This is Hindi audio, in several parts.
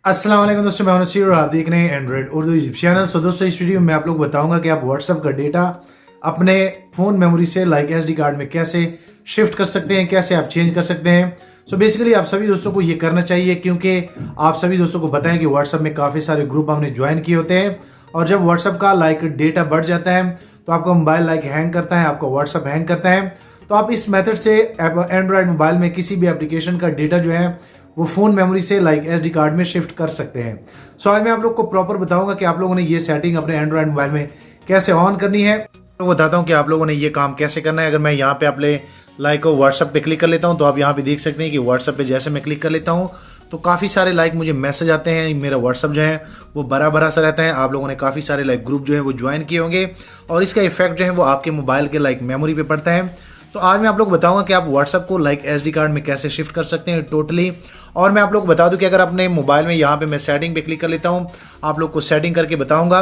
अस्सलाम वालेकुम दोस्तों, मैं हूं नसीर और आप देख रहे हैं एंड्रॉइड उर्दू यूट्यूब चैनल। दोस्तों इस वीडियो में मैं आप लोग बताऊंगा कि आप व्हाट्सएप का डेटा अपने फ़ोन मेमोरी से लाइक एसडी कार्ड में कैसे शिफ्ट कर सकते हैं, कैसे आप चेंज कर सकते हैं। बेसिकली आप सभी दोस्तों को ये करना चाहिए क्योंकि आप सभी दोस्तों को बताएं कि व्हाट्सएप में काफ़ी सारे ग्रुप हमने ज्वाइन किए होते हैं और जब व्हाट्सएप का लाइक डेटा बढ़ जाता है तो आपका मोबाइल लाइक हैंग करता है, आपका व्हाट्सएप हैंग करता है। तो आप इस मेथड से एंड्रॉयड मोबाइल में किसी भी एप्लीकेशन का डेटा जो है वो फोन मेमोरी से लाइक एसडी कार्ड में शिफ्ट कर सकते हैं। आज मैं आप लोग को प्रॉपर बताऊंगा कि आप लोगों ने ये सेटिंग अपने एंड्रॉयड मोबाइल में कैसे ऑन करनी है। तो बताता हूँ कि आप लोगों ने ये काम कैसे करना है। अगर मैं यहाँ पे अपने लाइक व्हाट्सएप पे क्लिक कर लेता हूँ तो आप यहाँ पे देख सकते हैं कि व्हाट्सएप पे जैसे मैं क्लिक कर लेता हूँ तो काफ़ी सारे लाइक मुझे मैसेज आते हैं। मेरा व्हाट्सएप जो है वो भरा भरा सा रहता है। आप लोगों ने काफ़ी सारे लाइक ग्रुप जो है वो ज्वाइन किए होंगे और इसका इफेक्ट जो है वो आपके मोबाइल के लाइक मेमोरी पे पड़ता है। तो आज मैं आप लोग बताऊंगा कि आप व्हाट्सएप को लाइक एसडी कार्ड में कैसे शिफ्ट कर सकते हैं टोटली। और मैं आप लोग को बता दूं कि अगर अपने मोबाइल में यहाँ पे मैं सेटिंग पे क्लिक कर लेता हूँ, आप लोग को सेटिंग करके बताऊंगा।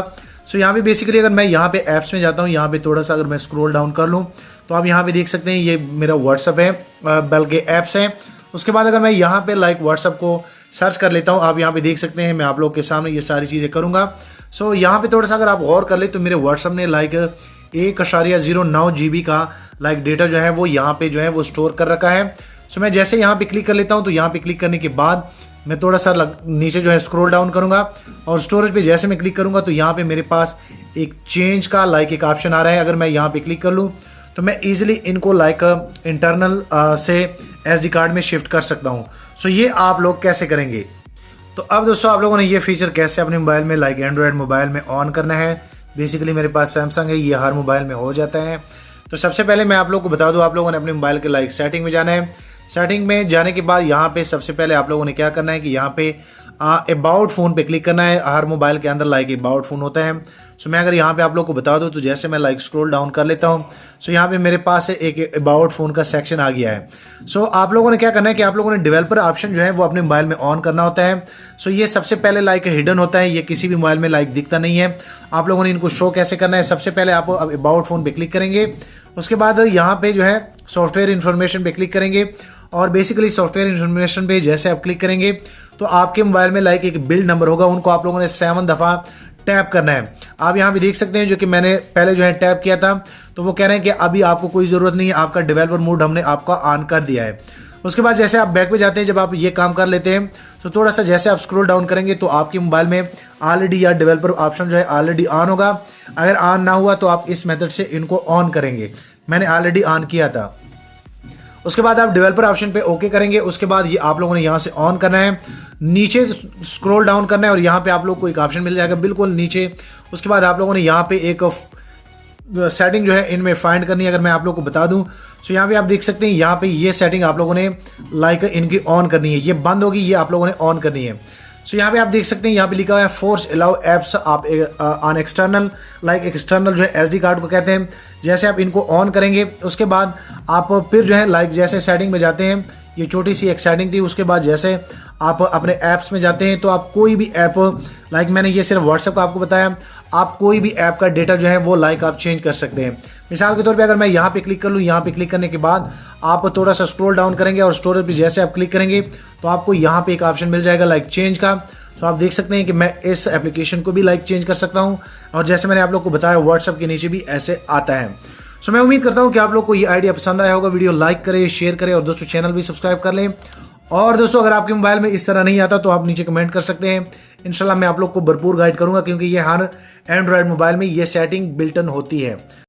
यहाँ पे बेसिकली अगर मैं यहाँ पे ऐप्स में जाता हूँ, यहाँ पे थोड़ा सा अगर मैं स्क्रॉल डाउन कर लूँ तो आप यहाँ पे देख सकते हैं ये मेरा व्हाट्सएप है, बल्कि ऐप्स है। उसके बाद अगर मैं यहाँ पे लाइक व्हाट्सएप को सर्च कर लेता हूँ, आप यहाँ पे देख सकते हैं मैं आप लोग के सामने ये सारी चीज़ें करूँगा। यहाँ पे थोड़ा सा अगर आप गौर कर ले तो मेरे व्हाट्सएप ने लाइक 1.09 GB का लाइक डेटा जो है वो यहाँ पे जो है वो स्टोर कर रखा है। मैं जैसे यहाँ पे क्लिक कर लेता हूँ तो यहाँ पे क्लिक करने के बाद मैं थोड़ा सा नीचे जो है स्क्रॉल डाउन करूँगा और स्टोरेज पे जैसे मैं क्लिक करूँगा तो यहाँ पे मेरे पास एक चेंज का लाइक एक ऑप्शन आ रहा है। अगर मैं यहाँ पे क्लिक कर लूँ तो मैं ईजिली इनको लाइक इंटरनल से एसडी कार्ड में शिफ्ट कर सकता हूँ। ये आप लोग कैसे करेंगे? तो अब दोस्तों आप लोगों ने ये फीचर कैसे अपने मोबाइल में लाइक एंड्रॉयड मोबाइल में ऑन करना है। बेसिकली मेरे पास सैमसंग है, ये हर मोबाइल में हो जाता है। तो सबसे पहले मैं आप लोगों को बता दूं, आप लोगों ने अपने मोबाइल के लाइक सेटिंग में जाना है। सेटिंग में जाने के बाद यहाँ पे सबसे पहले आप लोगों ने क्या करना है कि यहाँ पे अबाउट फ़ोन पे क्लिक करना है। हर मोबाइल के अंदर लाइक अबाउट फ़ोन होता है। मैं अगर यहाँ पे आप लोग को बता दूं तो जैसे मैं लाइक स्क्रॉल डाउन कर लेता हूँ यहाँ पे मेरे पास एक अबाउट फ़ोन का सेक्शन आ गया है। आप लोगों ने क्या करना है कि आप लोगों ने डेवलपर ऑप्शन जो है वो अपने मोबाइल में ऑन करना होता है। ये सबसे पहले लाइक हिडन होता है, ये किसी भी मोबाइल में लाइक दिखता नहीं है। आप लोगों ने इनको शो कैसे करना है, सबसे पहले आप अबाउट फ़ोन पे क्लिक करेंगे। उसके बाद यहाँ पे जो है सॉफ्टवेयर इन्फॉर्मेशन पे क्लिक करेंगे और बेसिकली सॉफ्टवेयर इन्फॉर्मेशन पे जैसे आप क्लिक करेंगे तो आपके मोबाइल में लाइक एक बिल्ड नंबर होगा, उनको आप लोगों ने 7 दफ़ा टैप करना है। आप यहाँ भी देख सकते हैं जो कि मैंने पहले जो है टैप किया था तो वो कह रहे हैं कि अभी आपको कोई ज़रूरत नहीं है, आपका डेवलपर मोड हमने आपका ऑन कर दिया है। उसके बाद जैसे आप बैक पे जाते हैं, जब आप ये काम कर लेते हैं तो थोड़ा सा जैसे आप स्क्रॉल डाउन करेंगे तो आपके मोबाइल में ऑलरेडी या डेवलपर ऑप्शन जो है ऑलरेडी ऑन होगा। अगर ऑन ना हुआ तो आप इस मेथड से इनको ऑन करेंगे। मैंने ऑलरेडी ऑन किया था। उसके बाद आप डेवलपर ऑप्शन पे ओके करेंगे। उसके बाद ये आप लोगों ने यहाँ से ऑन करना है, नीचे स्क्रॉल डाउन करना है और यहाँ पे आप लोग को एक ऑप्शन मिल जाएगा बिल्कुल नीचे। उसके बाद आप लोगों ने यहाँ पे एक सेटिंग जो है इनमें फाइंड करनी है। अगर मैं आप लोग को बता दूं यहाँ पे आप देख सकते हैं यहाँ पे ये सेटिंग आप लोगों ने लाइक इनकी ऑन करनी है। ये बंद होगी, ये आप लोगों ने ऑन करनी है। यहाँ पे आप देख सकते हैं यहाँ पे लिखा हुआ है फोर्स अलाउ एप्स आप ऑन एक्सटर्नल, लाइक एक्सटर्नल जो है एसडी कार्ड को कहते हैं। जैसे आप इनको ऑन करेंगे उसके बाद आप फिर जो है लाइक जैसे सेटिंग में जाते हैं, ये छोटी सी एक सेटिंग थी। उसके बाद जैसे आप अपने ऐप्स में जाते हैं तो आप कोई भी ऐप, लाइक मैंने ये सिर्फ व्हाट्सएप का आपको बताया, आप कोई भी ऐप का डेटा जो है वो लाइक आप चेंज कर सकते हैं। मिसाल के तौर पे अगर मैं यहाँ पे क्लिक कर लूँ, यहाँ पे क्लिक करने के बाद आप थोड़ा सा स्क्रॉल डाउन करेंगे और स्टोरेज पे जैसे आप क्लिक करेंगे तो आपको यहाँ पे एक ऑप्शन मिल जाएगा लाइक चेंज का। आप देख सकते हैं कि मैं इस एप्लीकेशन को भी लाइक चेंज कर सकता हूँ और जैसे मैंने आप लोग को बताया व्हाट्सएप के नीचे भी ऐसे आता है। मैं उम्मीद करता हूँ कि आप लोग को ये आइडिया पसंद आया होगा। वीडियो लाइक करें, शेयर करें और दोस्तों चैनल भी सब्सक्राइब कर लें। और दोस्तों अगर आपके मोबाइल में इस तरह नहीं आता तो आप नीचे कमेंट कर सकते हैं। इंशाल्लाह मैं आप लोग को भरपूर गाइड करूंगा क्योंकि ये हर एंड्रॉयड मोबाइल में ये सेटिंग बिल्ट इन होती है।